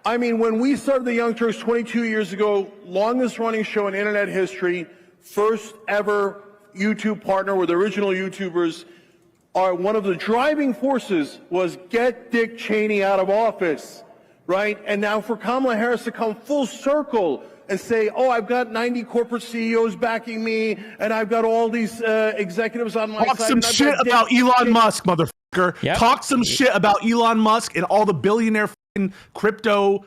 I mean, when we started the Young Turks 22 years ago, longest running show in internet history, first ever YouTube partner with original YouTubers, one of the driving forces was get Dick Cheney out of office, right? And now for Kamala Harris to come full circle and say, oh, I've got 90 corporate CEOs backing me, and I've got all these executives on my side. Talk some shit about Elon Musk, motherfucker. Yep. Talk some shit about Elon Musk and all the billionaire crypto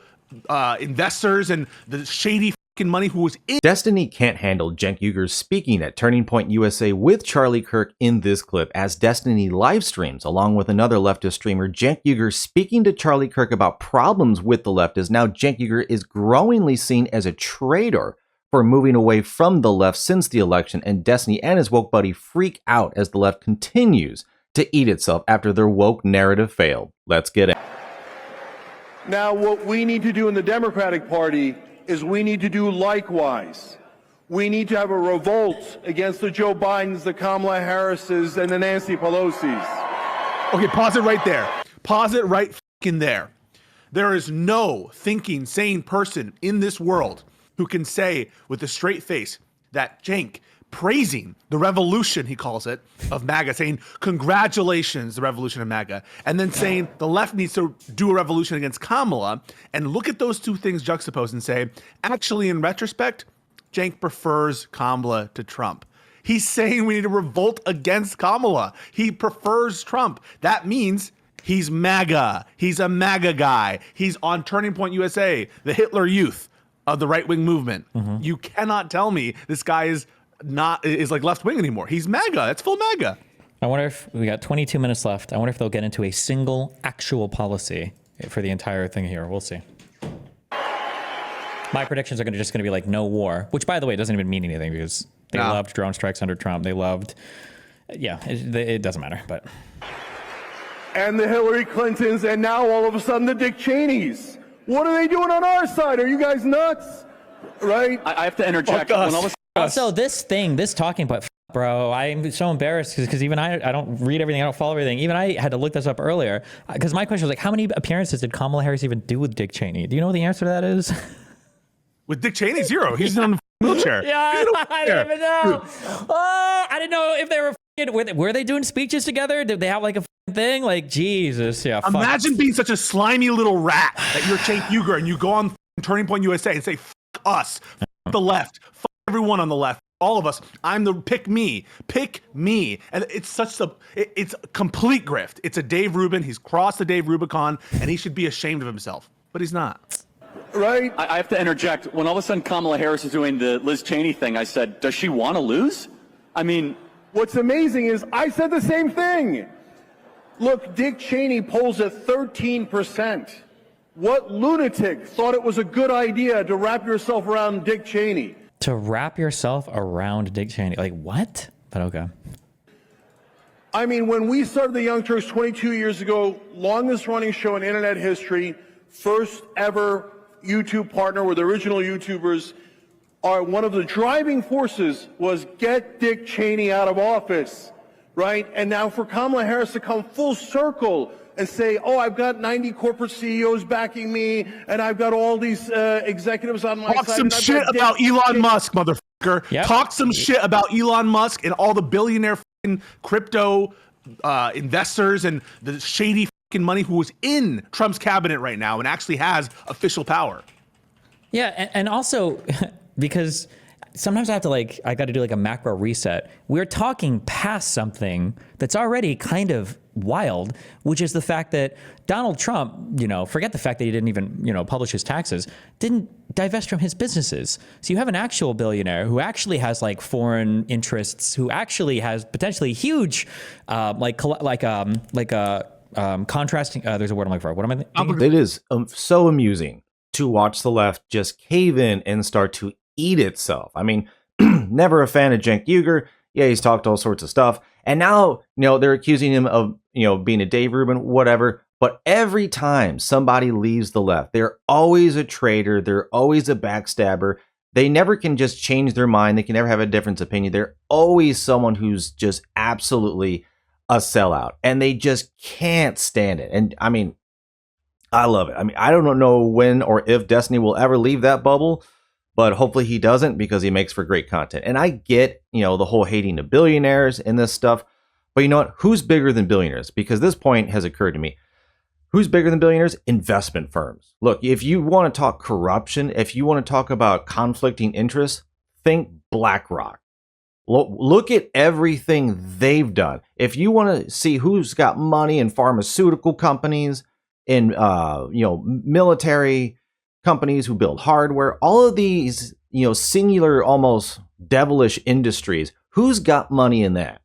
investors and the shady money who was in. Destiny can't handle Cenk Uygur speaking at Turning Point USA with Charlie Kirk in this clip as Destiny live streams along with another leftist streamer. Cenk Uygur speaking to Charlie Kirk about problems with the leftists. Now Cenk Uygur is growingly seen as a traitor for moving away from the left since the election, and Destiny and his woke buddy freak out as the left continues to eat itself after their woke narrative failed. Let's get it. Now, what we need to do in the Democratic Party is we need to do likewise. We need to have a revolt against the Joe Bidens, the Kamala Harrises, and the Nancy Pelosi's. Okay, pause it right there. Pause it right fucking there. There is no thinking, sane person in this world who can say with a straight face that Cenk praising the revolution, he calls it, of MAGA, saying, congratulations, the revolution of MAGA, and then saying the left needs to do a revolution against Kamala, and look at those two things juxtaposed and say, actually, in retrospect, Cenk prefers Kamala to Trump. He's saying we need to revolt against Kamala. He prefers Trump. That means he's MAGA. He's a MAGA guy. He's on Turning Point USA, the Hitler Youth of the right-wing movement. Mm-hmm. You cannot tell me this guy is like left-wing anymore. He's MAGA. It's full MAGA. I wonder if we got 22 minutes left. I wonder if they'll get into a single actual policy for the entire thing here. We'll see. My predictions are just going to be like no war, which, by the way, doesn't even mean anything because they loved drone strikes under Trump. They loved, yeah, it doesn't matter. But and the Hillary Clintons, and now all of a sudden the Dick Cheneys. What are they doing on our side? Are you guys nuts? Right? I have to interject. Also, this talking point, bro, I'm so embarrassed because even I don't read everything. I don't follow everything. Even I had to look this up earlier because my question was like, how many appearances did Kamala Harris even do with Dick Cheney? Do you know what the answer to that is? With Dick Cheney, 0. He's on the wheelchair. Yeah, I didn't even know. Oh, I didn't know if they were they doing speeches together? Did they have like a thing? Like, Jesus, yeah. Imagine being such a slimy little rat that you're Cenk Uygur and you go on Turning Point USA and say, fuck us, fuck the left, fuck everyone on the left, all of us. Pick me, and it's it's complete grift. It's a Dave Rubin. He's crossed the Dave Rubicon, and he should be ashamed of himself, but he's not. Right? I have to interject. When all of a sudden Kamala Harris is doing the Liz Cheney thing, I said, does she want to lose? I mean, what's amazing is I said the same thing. Look, Dick Cheney polls at 13%. What lunatic thought it was a good idea to wrap yourself around Dick Cheney? To wrap yourself around Dick Cheney? Like, what? But okay. I mean, when we started the Young Turks 22 years ago, longest running show in internet history, first ever YouTube partner with original YouTubers, one of the driving forces was get Dick Cheney out of office, right? And now for Kamala Harris to come full circle and say, oh, I've got 90 corporate CEOs backing me, and I've got all these executives on my side. Talk some shit about Elon Musk, motherfucker. Yep. Talk some shit about Elon Musk and all the billionaire crypto investors and the shady money who is in Trump's cabinet right now and actually has official power. Yeah, and also because sometimes I got to do like a macro reset. We're talking past something that's already kind of wild, which is the fact that Donald Trump, forget the fact that he didn't even, publish his taxes, didn't divest from his businesses. So you have an actual billionaire who actually has like foreign interests, who actually has potentially huge, contrasting. There's a word I'm looking for. What am I thinking? It is so amusing to watch the left just cave in and start to eat itself. I mean, never a fan of Cenk Uygur. Yeah, he's talked all sorts of stuff. And now, they're accusing him of, being a Dave Rubin, whatever. But every time somebody leaves the left, they're always a traitor. They're always a backstabber. They never can just change their mind. They can never have a different opinion. They're always someone who's just absolutely a sellout. And they just can't stand it. And I mean, I love it. I mean, I don't know when or if Destiny will ever leave that bubble, but hopefully he doesn't, because he makes for great content. And I get, the whole hating the billionaires and this stuff, but you know what? Who's bigger than billionaires? Because this point has occurred to me. Who's bigger than billionaires? Investment firms. Look, if you want to talk corruption, if you want to talk about conflicting interests, think BlackRock. Look at everything they've done. If you want to see who's got money in pharmaceutical companies, in military companies who build hardware, all of these singular, almost devilish industries, who's got money in that?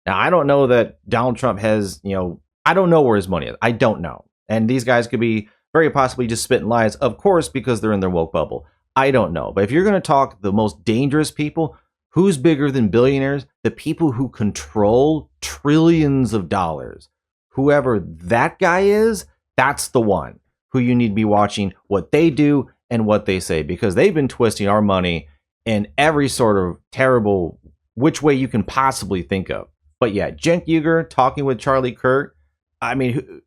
Now, I don't know that Donald Trump has, I don't know where his money is. I don't know. And these guys could be very possibly just spitting lies, of course, because they're in their woke bubble. I don't know. But if you're going to talk the most dangerous people, who's bigger than billionaires? The people who control trillions of dollars. Whoever that guy is, that's the one who you need to be watching what they do and what they say, because they've been twisting our money in every sort of terrible which way you can possibly think of. But yeah, Cenk Uygur talking with Charlie Kirk. I mean,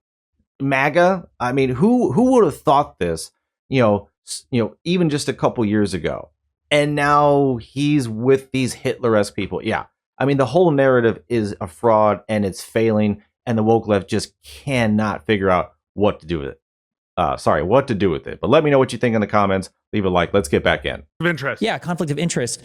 MAGA. I mean, who would have thought this? Even just a couple years ago, and now he's with these Hitler-esque people. Yeah, I mean, the whole narrative is a fraud, and it's failing, and the woke left just cannot figure out what to do with it. What to do with it. But let me know what you think in the comments. Leave a like. Let's get back in. Of interest. Yeah, conflict of interest.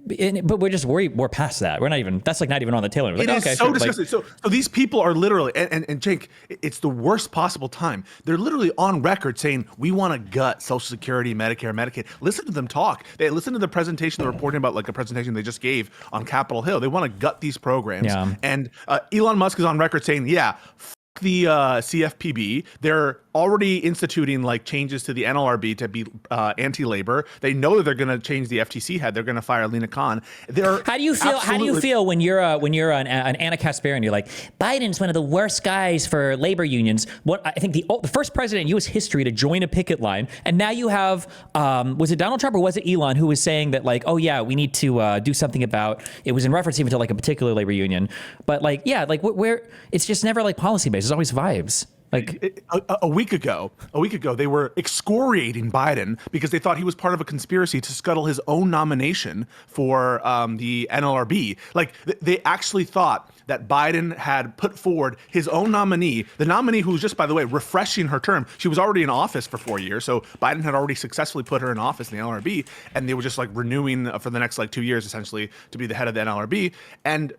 But we're past that. We're not even, that's like not even on the tail end. It is so disgusting. So these people are literally, and Cenk, it's the worst possible time. They're literally on record saying, we want to gut Social Security, Medicare, Medicaid. Listen to them talk. They listen to the presentation they're reporting about, like a presentation they just gave on Capitol Hill. They want to gut these programs. Yeah. And Elon Musk is on record saying, the CFPB, they're already instituting like changes to the NLRB to be anti-labor. They know that they're going to change the FTC head. They're going to fire Lena Khan. How do you feel when you're an Anna Kasparian? You're like, Biden's one of the worst guys for labor unions. What I think the first president in U.S. history to join a picket line, and now you have was it Donald Trump or was it Elon who was saying that like, oh yeah, we need to do something about it, was in reference even to like a particular labor union, but like where it's just never like policy based. It's always vibes. Like a week ago, they were excoriating Biden because they thought he was part of a conspiracy to scuttle his own nomination for the NLRB. Like they actually thought that Biden had put forward his own nominee, the nominee who was just, by the way, refreshing her term. She was already in office for 4 years, so Biden had already successfully put her in office in the NLRB, and they were just like renewing for the next like 2 years essentially to be the head of the NLRB. And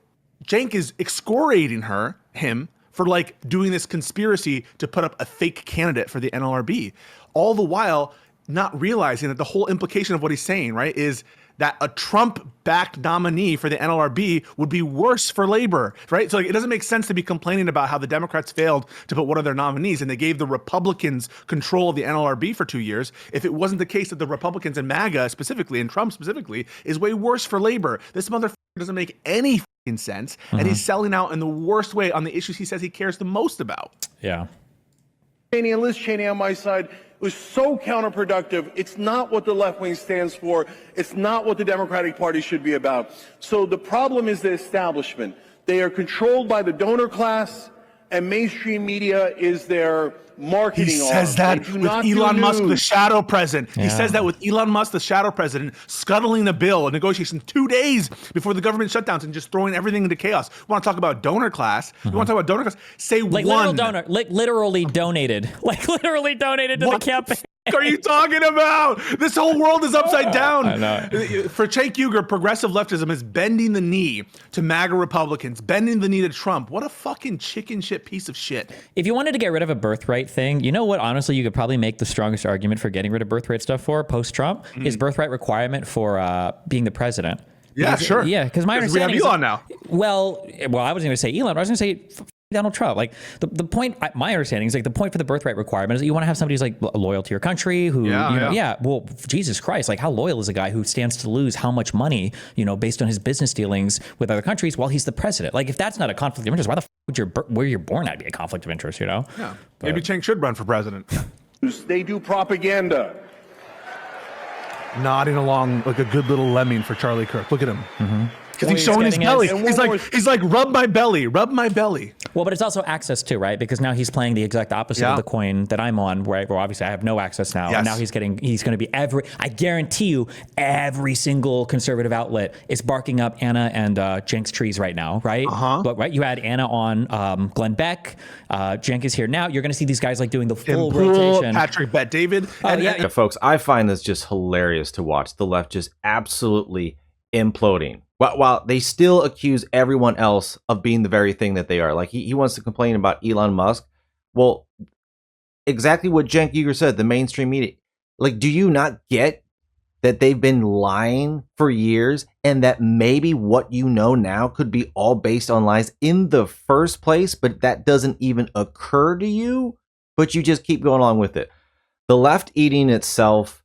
Cenk is excoriating him for like doing this conspiracy to put up a fake candidate for the NLRB, all the while not realizing that the whole implication of what he's saying, right, is that a Trump-backed nominee for the NLRB would be worse for labor, right? So like, it doesn't make sense to be complaining about how the Democrats failed to put one of their nominees and they gave the Republicans control of the NLRB for 2 years, if it wasn't the case that the Republicans and MAGA specifically, and Trump specifically, is way worse for labor. This motherfucker doesn't make any sense, and he's selling out in the worst way on the issues he says he cares the most about. Yeah. Cheney and Liz Cheney on my side was so counterproductive. It's not what the left wing stands for. It's not what the Democratic Party should be about. So the problem is the establishment. They are controlled by the donor class, and mainstream media is their marketing He says that with Elon Musk, the shadow president. Yeah. He says that with Elon Musk, the shadow president, scuttling a bill, a negotiation 2 days before the government shutdowns and just throwing everything into chaos. You want to talk about donor class? You want to talk about donor class? Say like one. Literally donated. Like literally donated to the campaign. What are you talking about? This whole world is upside down. I know. For Cenk Uygur, progressive leftism is bending the knee to MAGA Republicans, bending the knee to Trump. What a fucking chicken shit piece of shit. If you wanted to get rid of a birthright thing, you know what? Honestly, you could probably make the strongest argument for getting rid of birthright stuff for post-Trump is birthright requirement for being the president. Yeah, because, sure. Yeah, because my understanding we have Elon now. Well, I wasn't going to say Elon. I was going to say Donald Trump. Like the point, my understanding is like the point for the birthright requirement is that you want to have somebody who's like loyal to your country, who, well, Jesus Christ, like how loyal is a guy who stands to lose how much money, based on his business dealings with other countries while he's the president? Like if that's not a conflict of interest, why the would where you're born that'd be a conflict of interest, Yeah. Maybe Cenk should run for president. They do propaganda. Nodding along like a good little lemming for Charlie Kirk. Look at him. Because he's showing his getting belly. his- And one more- He's like, rub my belly, rub my belly. Well, but it's also access too, right? Because now he's playing the exact opposite Yeah. of the coin that I'm on, where obviously I have no access now. Yes. And now he's going to be I guarantee you, every single conservative outlet is barking up Anna and Cenk's trees right now, right? But right, you had Anna on Glenn Beck. Cenk is here now. You're going to see these guys like doing the full Tim Pool, rotation. Patrick Bet David. yeah. Folks, I find this just hilarious to watch. The left just absolutely imploding. While they still accuse everyone else of being the very thing that they are. Like he wants to complain about Elon Musk. Well, exactly what Cenk Uygur said, the mainstream media. Like, do you not get that they've been lying for years and that maybe what you know now could be all based on lies in the first place, but that doesn't even occur to you, but you just keep going along with it. The left eating itself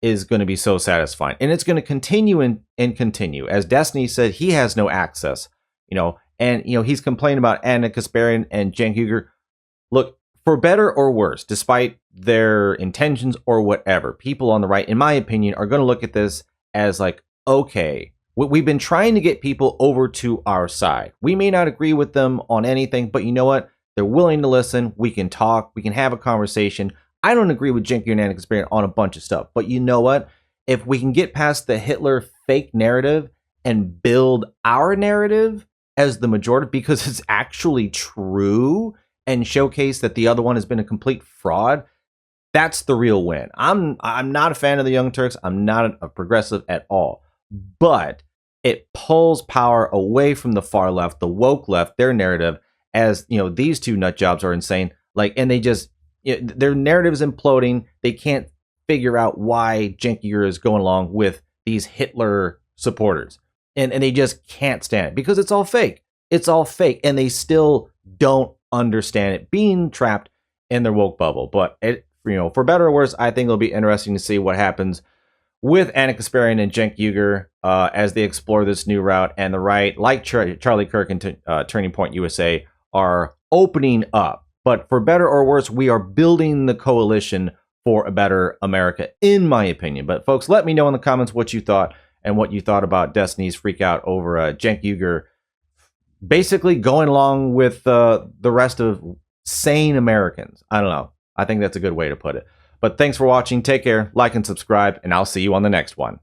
is going to be so satisfying, and it's going to continue and continue. As Destiny said, he has no access, and he's complaining about Anna Kasparian and Cenk Uygur. Look, for better or worse, despite their intentions or whatever, people on the right, in my opinion, are going to look at this as like, okay, we've been trying to get people over to our side. We may not agree with them on anything, but you know what? They're willing to listen. We can talk. We can have a conversation. I don't agree with Cenk Uygur and Anna Kasparian on a bunch of stuff, but you know what? If we can get past the Hitler fake narrative and build our narrative as the majority, because it's actually true, and showcase that the other one has been a complete fraud, that's the real win. I'm not a fan of the Young Turks. I'm not a progressive at all. But it pulls power away from the far left, the woke left, their narrative, as these two nut jobs are insane. And they just their narrative is imploding. They can't figure out why Cenk Uygur is going along with these Hitler supporters. And they just can't stand it because it's all fake. It's all fake. And they still don't understand it, being trapped in their woke bubble. But for better or worse, I think it'll be interesting to see what happens with Anna Kasparian and Cenk Uygur as they explore this new route, and the right, like Charlie Kirk and Turning Point USA, are opening up. But for better or worse, we are building the coalition for a better America, in my opinion. But folks, let me know in the comments what you thought and what you thought about Destiny's freak out over Cenk Uygur basically going along with the rest of sane Americans. I don't know. I think that's a good way to put it. But thanks for watching. Take care, like and subscribe, and I'll see you on the next one.